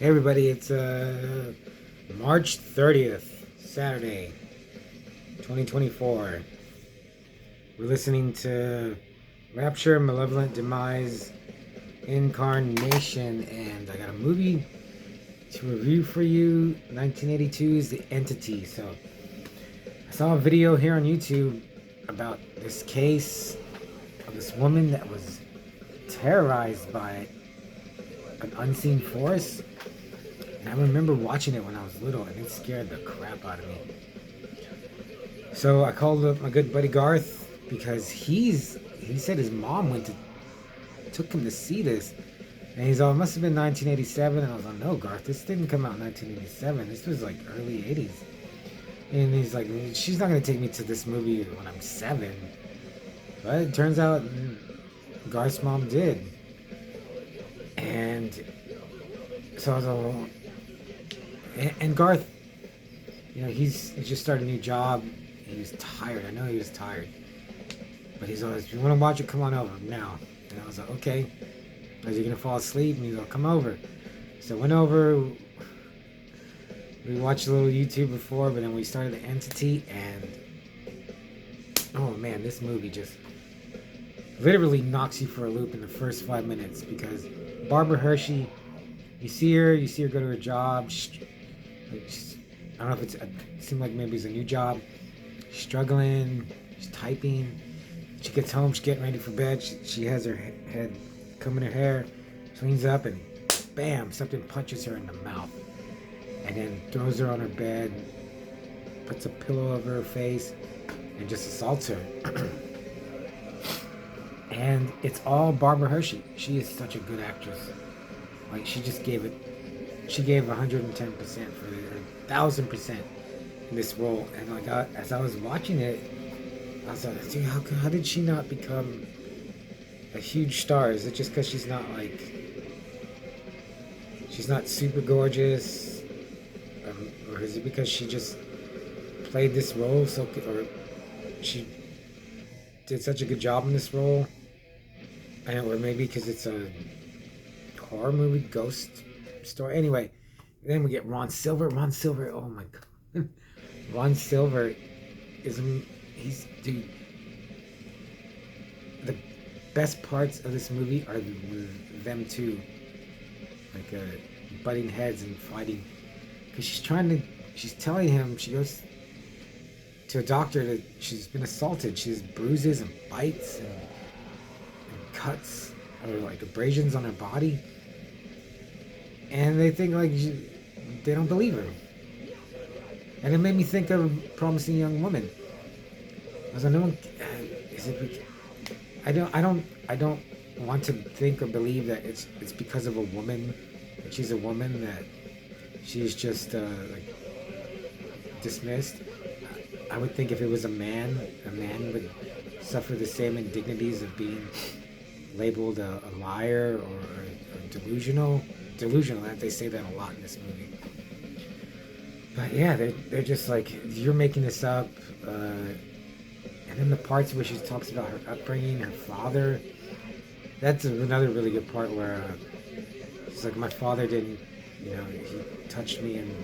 Hey everybody, it's March 30th, Saturday, 2024. We're listening to Rapture, Malevolent Demise, Incarnation, and I got a movie to review for you. 1982's The Entity. So I saw a video here on YouTube about this case of this woman that was terrorized by an unseen force. And I remember watching it when I was little, and it scared the crap out of me. So I called up my good buddy Garth because he said his mom took him to see this, and he's all, it must have been 1987. And I was like, no, Garth, this didn't come out in 1987. This was like early 80s. And he's like, she's not gonna take me to this movie when I'm 7. But it turns out Garth's mom did, and so I was like, and Garth, he's just started a new job. He was tired. I know he was tired. But he's always, if you want to watch it, come on over now. And I was like, okay. Are you going to fall asleep? And he's like, come over. So I went over. We watched a little YouTube before, but then we started The Entity. And, oh man, this movie just literally knocks you for a loop in the first 5 minutes. Because Barbara Hershey, you see her go to her job. I don't know if it seemed like maybe it's a new job. She's struggling. She's typing. She gets home. She's getting ready for bed. She has her head combing her hair. She leans up and bam, something punches her in the mouth. And then throws her on her bed. Puts a pillow over her face and just assaults her. And it's all Barbara Hershey. She is such a good actress. Like, she gave 110% for it, 1,000% in this role. And like, as I was watching it, I was like, dude, how did she not become a huge star? Is it just because she's not super gorgeous, or is it because she just played this role or she did such a good job in this role? Or maybe because it's a horror movie, ghost story. Anyway, then we get Ron Silver. Oh my god, Ron Silver dude. The best parts of this movie are them two, like butting heads and fighting. Because she's telling him, she goes to a doctor that she's been assaulted. She has bruises and bites and cuts or like abrasions on her body. And they think they don't believe her. And it made me think of Promising Young Woman. I was like, no one, I don't want to think or believe that it's because of a woman, that she's a woman, that she is just dismissed. I would think if it was a man would suffer the same indignities of being labeled a liar or delusional. That they say that a lot in this movie. But yeah, they're just like, you're making this up. And then the parts where she talks about her upbringing, her father, that's another really good part where she's like, my father didn't, he touched me in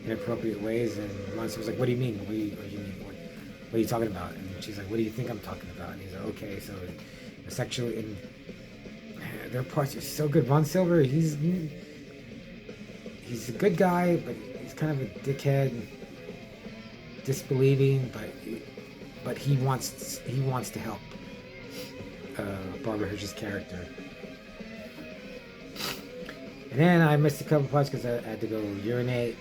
inappropriate ways. And Monster was like, what do you mean? What do you mean? What are you talking about? And she's like, what do you think I'm talking about? And he's like, okay, so sexually. And their parts are so good. Ron Silver, he's a good guy, but he's kind of a dickhead, disbelieving, but he wants to help Barbara Hershey's character. And then I missed a couple parts because I had to go urinate.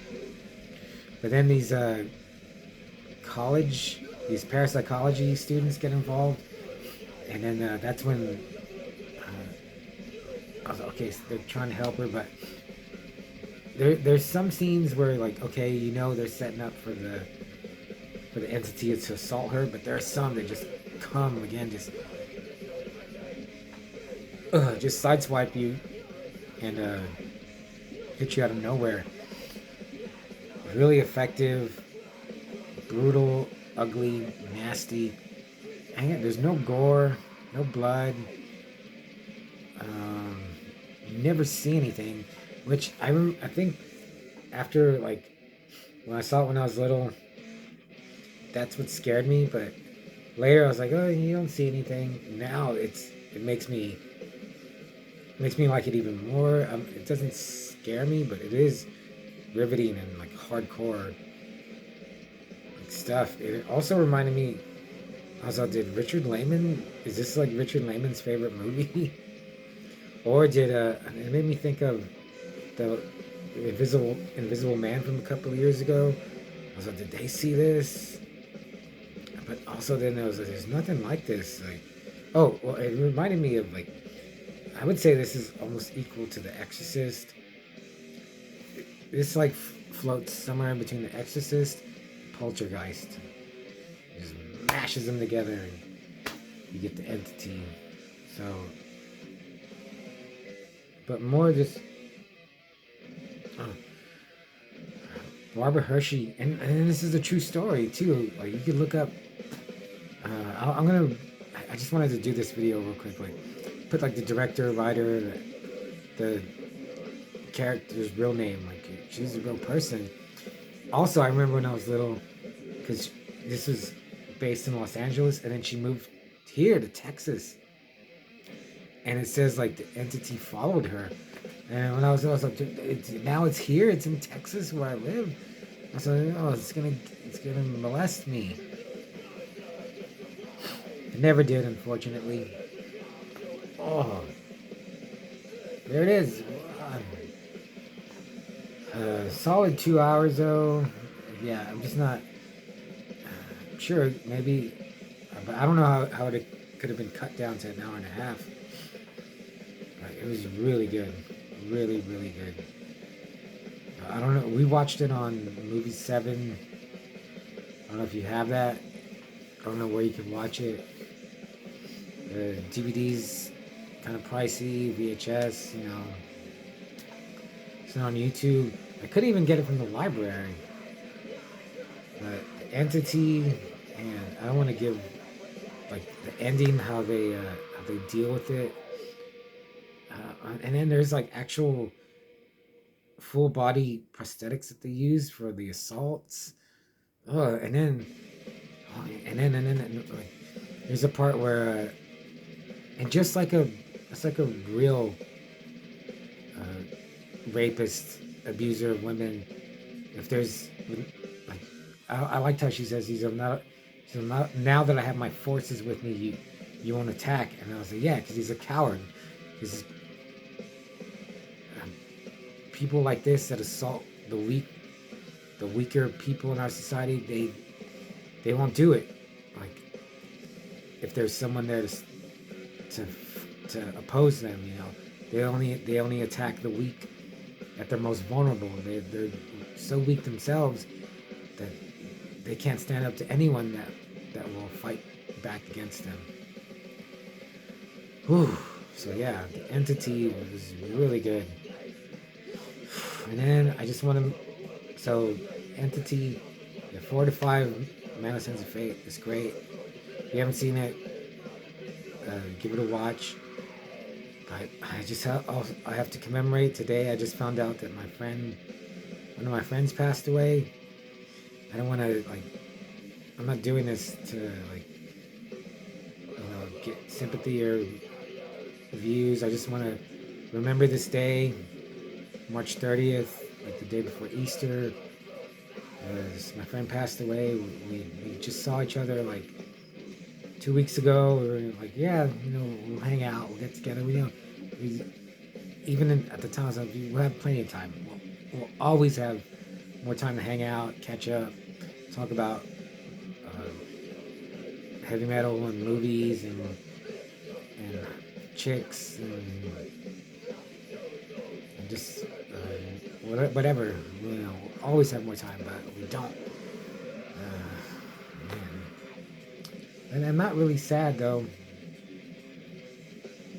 But then these parapsychology students get involved, and then that's when I was like, okay, so they're trying to help her, but there's some scenes where, like, okay, they're setting up for the entity to assault her, but there are some that just come again, just sideswipe you and hit you out of nowhere. Really effective, brutal, ugly, nasty. And there's no gore, no blood. You never see anything. which I think after like when I saw it when I was little, that's what scared me. But later I was like, oh, you don't see anything. Now it makes me like it even more. It doesn't scare me, but it is riveting and like hardcore like stuff. It also reminded me. Also, did Richard Lehman? Is this like Richard Lehman's favorite movie? Or did it made me think of the Invisible Man from a couple of years ago. I was like, did they see this? But also then there was like, there's nothing like this. Like, oh, well, it reminded me of like, I would say this is almost equal to The Exorcist. This like floats somewhere in between The Exorcist and Poltergeist. It just mashes them together and you get the entity. So, but more just Barbara Hershey, and this is a true story too. Like you could look up. I'm gonna. I just wanted to do this video real quick. Like, put like the director, writer, the character's real name. Like she's a real person. Also, I remember when I was little, because this was based in Los Angeles, and then she moved here to Texas, and it says like the entity followed her. And when I was like, now it's here. It's in Texas where I live. I was like, oh, it's gonna molest me. It never did, unfortunately. Oh, there it is. Solid 2 hours though. Yeah, I'm just not sure. Maybe, but I don't know how it could have been cut down to an hour and a half. Like, it was really good. Really, really good. I don't know. We watched it on Movie 7. I don't know if you have that. I don't know where you can watch it. The DVD's kind of pricey. VHS, you know. It's not on YouTube. I couldn't even get it from the library. But the entity, and I don't want to give like the ending, how they deal with it. And then there's like actual full body prosthetics that they use for the assaults. And then like, there's a part where, and just like it's like a real rapist, abuser of women. If there's like, I liked how she says he's not. Now that I have my forces with me, you won't attack. And I was like, yeah, because he's a coward. Because people like this that assault the weaker people in our society, they won't do it. Like, if there's someone there to oppose them, you know, they only attack the weak at their most vulnerable. They're so weak themselves that they can't stand up to anyone that will fight back against them. Whew. So yeah, the entity was really good. And then I just want to, so entity, the 4 to 5 Man of Sense of Fate is great. If you haven't seen it, give it a watch. I just I have to commemorate today. I just found out that one of my friends passed away. I don't want to I'm not doing this to get sympathy or views. I just want to remember this day, March 30th, like the day before Easter. My friend passed away. We just saw each other like 2 weeks ago. We were like, yeah, we'll hang out, we'll get together. At the time, I was like, we'll have plenty of time. We'll always have more time to hang out, catch up, talk about heavy metal and movies and chicks and just whatever. Always have more time, but we don't. And I'm not really sad though.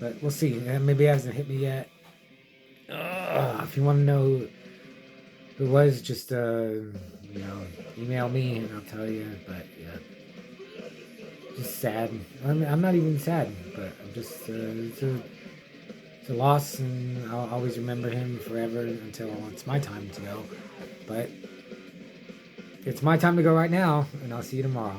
But we'll see. Maybe it hasn't hit me yet. If you want to know who it was, just email me and I'll tell you. But yeah, just sad. I'm not even sad, but I'm just It's a loss, and I'll always remember him forever until it's my time to go. But it's my time to go right now, and I'll see you tomorrow.